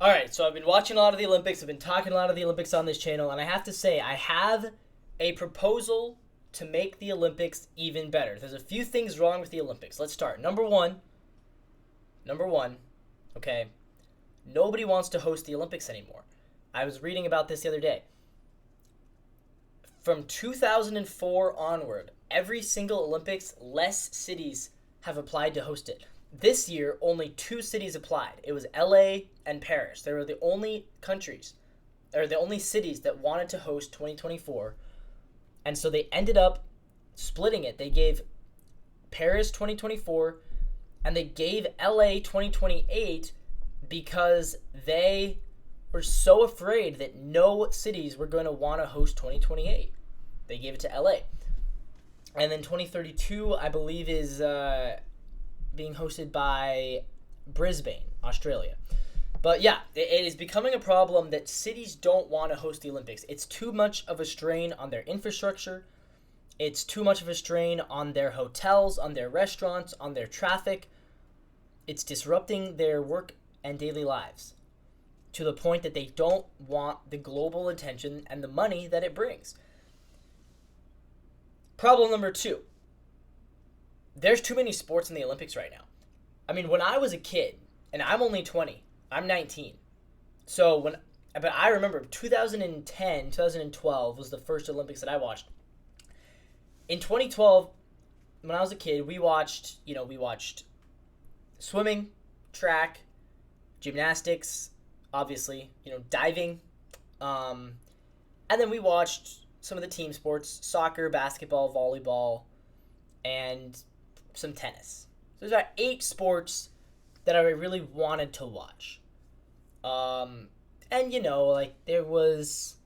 All right, so I've been watching a lot of the Olympics. I've been talking a lot of the Olympics on this channel, and I have to say, I have a proposal to make the Olympics even better. There's a few things wrong with the Olympics. Let's start. Number one, okay, nobody wants to host the Olympics anymore. I was reading about this the other day. From 2004 onward, every single Olympics, less cities have applied to host it. This year, only two cities applied. It was LA and Paris. They were the only countries, or the only cities that wanted to host 2024. And so they ended up splitting it. They gave Paris 2024 and they gave LA 2028 because they were so afraid that no cities were going to want to host 2028. They gave it to LA. And then 2032, I believe, is being hosted by Brisbane, Australia. But yeah, it is becoming a problem that cities don't want to host the Olympics. It's too much of a strain on their infrastructure. It's too much of a strain on their hotels, on their restaurants, on their traffic. It's disrupting their work and daily lives to the point that they don't want the global attention and the money that it brings. Problem number two. There's too many sports in the Olympics right now. I mean, when I was a kid, and I'm only 20, I'm 19. But I remember 2010, 2012 was the first Olympics that I watched. In 2012, when I was a kid, we watched swimming, track, gymnastics, obviously, diving. And then we watched some of the team sports, soccer, basketball, volleyball, and some tennis. So there's about 8 sports that I really wanted to watch. And there's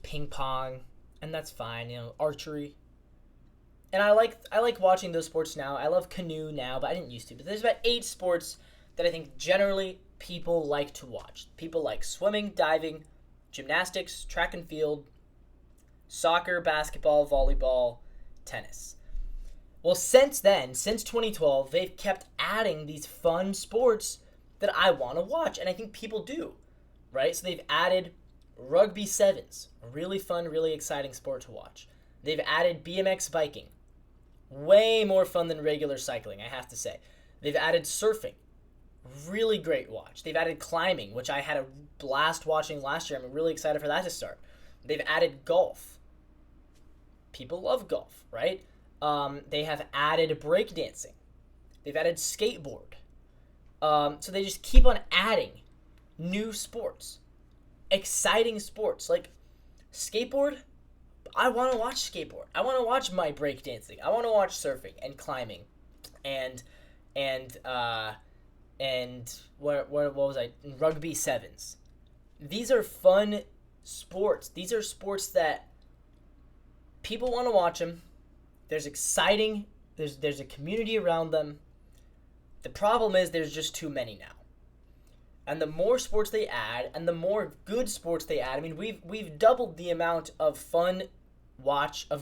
ping pong, and that's fine, archery. And I like watching those sports now. I love canoe now, but I didn't used to. But there's about 8 sports that I think generally people like to watch. People like swimming, diving, gymnastics, track and field, soccer, basketball, volleyball, tennis. Well, since 2012, they've kept adding these fun sports that I want to watch, and I think people do, right? So they've added rugby sevens, a really fun, really exciting sport to watch. They've added BMX biking, way more fun than regular cycling, I have to say. They've added surfing, really great watch. They've added climbing, which I had a blast watching last year. I'm really excited for that to start. They've added golf. People love golf, right? They have added breakdancing. They've added skateboard. So they just keep on adding new sports, exciting sports like skateboard. I want to watch skateboard. I want to watch my breakdancing. I want to watch surfing and climbing, and what was I? Rugby sevens. These are fun sports. These are sports that people want to watch them. There's exciting. There's a community around them. The problem is there's just too many now. And the more sports they add, and the more good sports they add, I mean, we've doubled the amount of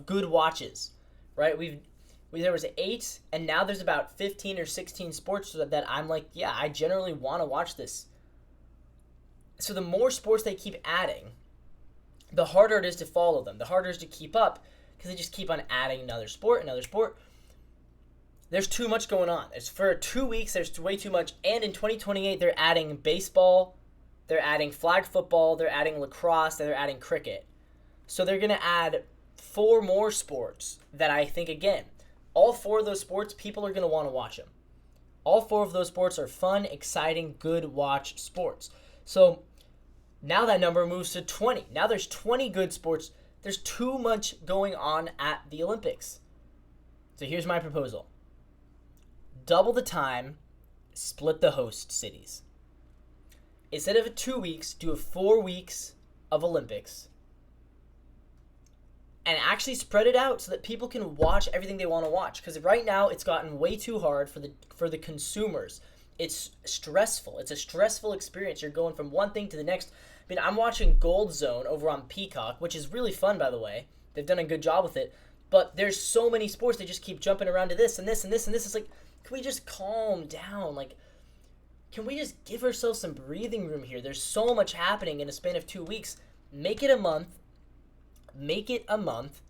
good watches, right? There was 8, and now there's about 15 or 16 sports that I'm like, yeah, I generally want to watch this. So the more sports they keep adding, the harder it is to follow them. The harder it is to keep up, because they just keep on adding another sport. There's too much going on. For 2 weeks, there's way too much. And in 2028, they're adding baseball, they're adding flag football, they're adding lacrosse, they're adding cricket. So they're going to add 4 more sports that I think, again, all 4 of those sports, people are going to want to watch them. All 4 of those sports are fun, exciting, good watch sports. So now that number moves to 20. Now there's 20 good sports. There's too much going on at the Olympics. So here's my proposal. Double the time, split the host cities. Instead of 2 weeks, do 4 weeks of Olympics. And actually spread it out so that people can watch everything they want to watch. Because right now, it's gotten way too hard for the consumers. It's stressful. It's a stressful experience. You're going from one thing to the next. I mean, I'm watching Gold Zone over on Peacock, which is really fun, by the way. They've done a good job with it. But there's so many sports, they just keep jumping around to this and this and this and this. It's like, can we just calm down? Like, can we just give ourselves some breathing room here? There's so much happening in a span of 2 weeks. Make it a month. Make it a month.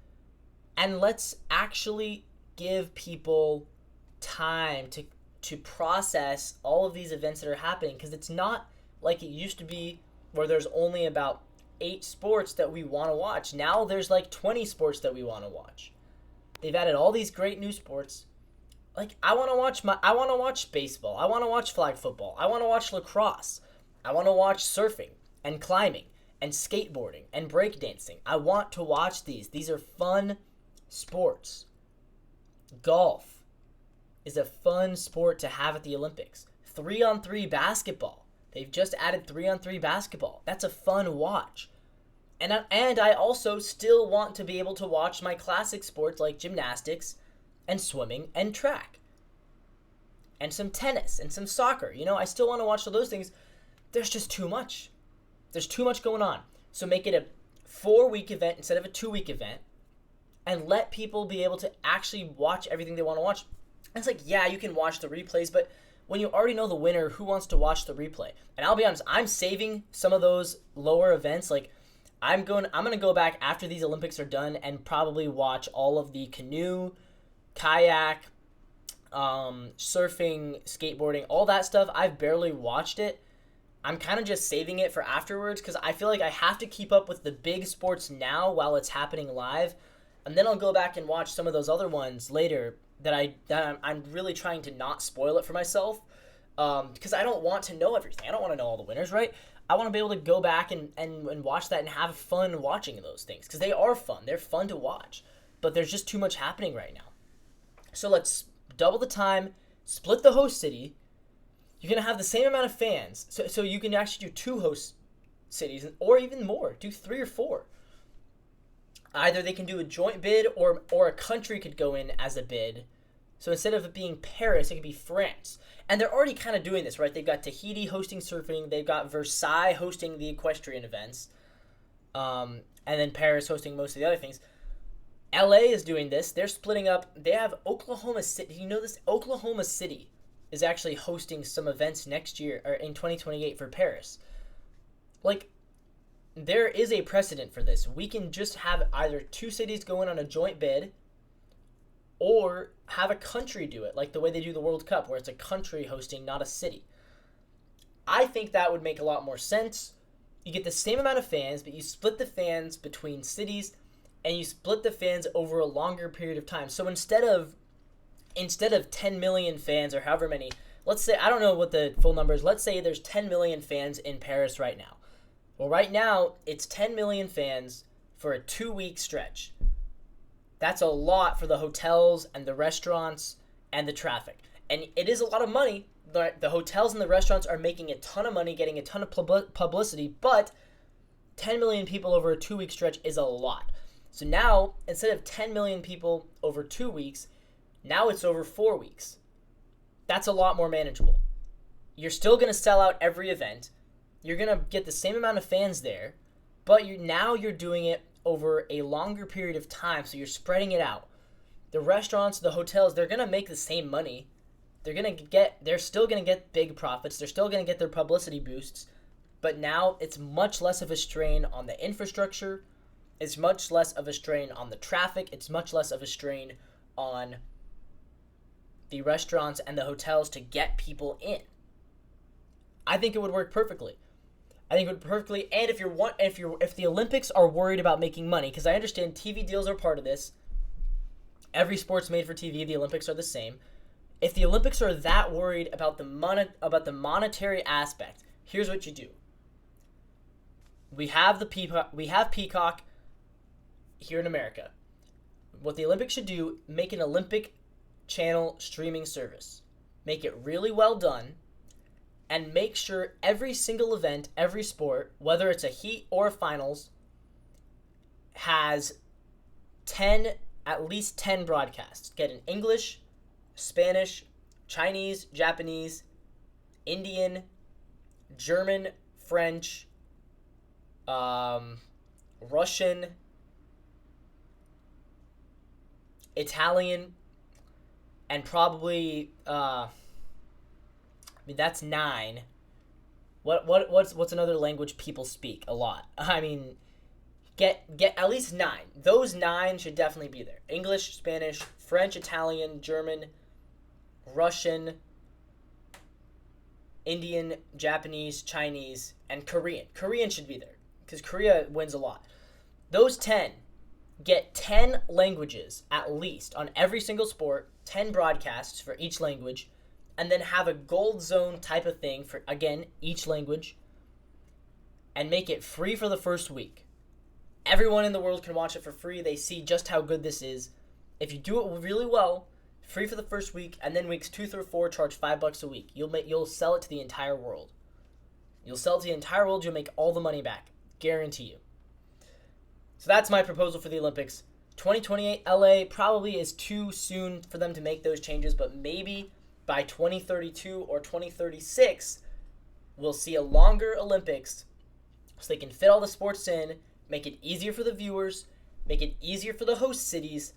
And let's actually give people time to process all of these events that are happening, because it's not like it used to be where there's only about 8 sports that we want to watch. Now there's like 20 sports that we want to watch. They've added all these great new sports. Like I want to watch baseball. I want to watch flag football. I want to watch lacrosse. I want to watch surfing and climbing and skateboarding and breakdancing. I want to watch these. These are fun sports. Golf is a fun sport to have at the Olympics. 3-on-3 basketball. They've just added 3-on-3 basketball. That's a fun watch. And I also still want to be able to watch my classic sports like gymnastics and swimming and track. And some tennis and some soccer. I still want to watch all those things. There's just too much. There's too much going on. So make it a 4-week event instead of a 2-week event. And let people be able to actually watch everything they want to watch. And it's like, yeah, you can watch the replays, but when you already know the winner, who wants to watch the replay? And I'll be honest, I'm saving some of those lower events. Like, I'm going to go back after these Olympics are done and probably watch all of the canoe, kayak, surfing, skateboarding, all that stuff. I've barely watched it. I'm kind of just saving it for afterwards because I feel like I have to keep up with the big sports now while it's happening live. And then I'll go back and watch some of those other ones later that I'm really trying to not spoil it for myself, because I don't want to know everything. I don't want to know all the winners, right? I want to be able to go back and watch that and have fun watching those things, because they are fun. They're fun to watch, but there's just too much happening right now. So let's double the time, split the host city. You're going to have the same amount of fans, so you can actually do 2 host cities, or even more. Do 3 or 4. Either they can do a joint bid or a country could go in as a bid. So instead of it being Paris, it could be France. And they're already kind of doing this, right? They've got Tahiti hosting surfing. They've got Versailles hosting the equestrian events. And then Paris hosting most of the other things. LA is doing this. They're splitting up. They have Oklahoma City. You know this? Oklahoma City is actually hosting some events next year, or in 2028 for Paris. Like, there is a precedent for this. We can just have either 2 cities go in on a joint bid or have a country do it, like the way they do the World Cup, where it's a country hosting, not a city. I think that would make a lot more sense. You get the same amount of fans, but you split the fans between cities, and you split the fans over a longer period of time. So instead of 10 million fans or however many, let's say, I don't know what the full number is, let's say there's 10 million fans in Paris right now. Well, right now, it's 10 million fans for a 2-week stretch. That's a lot for the hotels and the restaurants and the traffic. And it is a lot of money. The hotels and the restaurants are making a ton of money, getting a ton of publicity, but 10 million people over a 2-week stretch is a lot. So now, instead of 10 million people over 2 weeks, now it's over 4 weeks. That's a lot more manageable. You're still going to sell out every event. You're going to get the same amount of fans there, but you're doing it over a longer period of time, so you're spreading it out. The restaurants, the hotels, they're going to make the same money. They're still going to get big profits. They're still going to get their publicity boosts, but now it's much less of a strain on the infrastructure. It's much less of a strain on the traffic. It's much less of a strain on the restaurants and the hotels to get people in. I think it would work perfectly. And if the Olympics are worried about making money, because I understand TV deals are part of this. Every sport's made for TV. The Olympics are the same. If the Olympics are that worried about the monetary aspect, here's what you do. We have Peacock here in America. What the Olympics should do, make an Olympic channel streaming service. Make it really well done. And make sure every single event, every sport, whether it's a heat or a finals, has at least 10 broadcasts. Get an English, Spanish, Chinese, Japanese, Indian, German, French, Russian, Italian, and probably mean, that's 9. What's another language people speak a lot? I mean, get at least 9. Those 9 should definitely be there. English, Spanish, French, Italian, German, Russian, Indian, Japanese, Chinese, and Korean. Korean should be there because Korea wins a lot. Those 10 get 10 languages at least on every single sport, 10 broadcasts for each language, and then have a gold zone type of thing for, again, each language, and make it free for the first week. Everyone in the world can watch it for free. They see just how good this is. If you do it really well, free for the first week, and then weeks 2 through 4 charge $5 a week. You'll sell it to the entire world. You'll make all the money back. Guarantee you. So that's my proposal for the Olympics. 2028 LA probably is too soon for them to make those changes, but maybe by 2032 or 2036, we'll see a longer Olympics so they can fit all the sports in, make it easier for the viewers, make it easier for the host cities,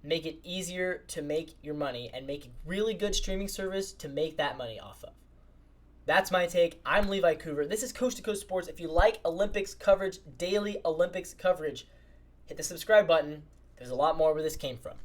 make it easier to make your money, and make a really good streaming service to make that money off of. That's my take. I'm Levi Coover. This is Coast to Coast Sports. If you like Olympics coverage, daily Olympics coverage, hit the subscribe button. There's a lot more where this came from.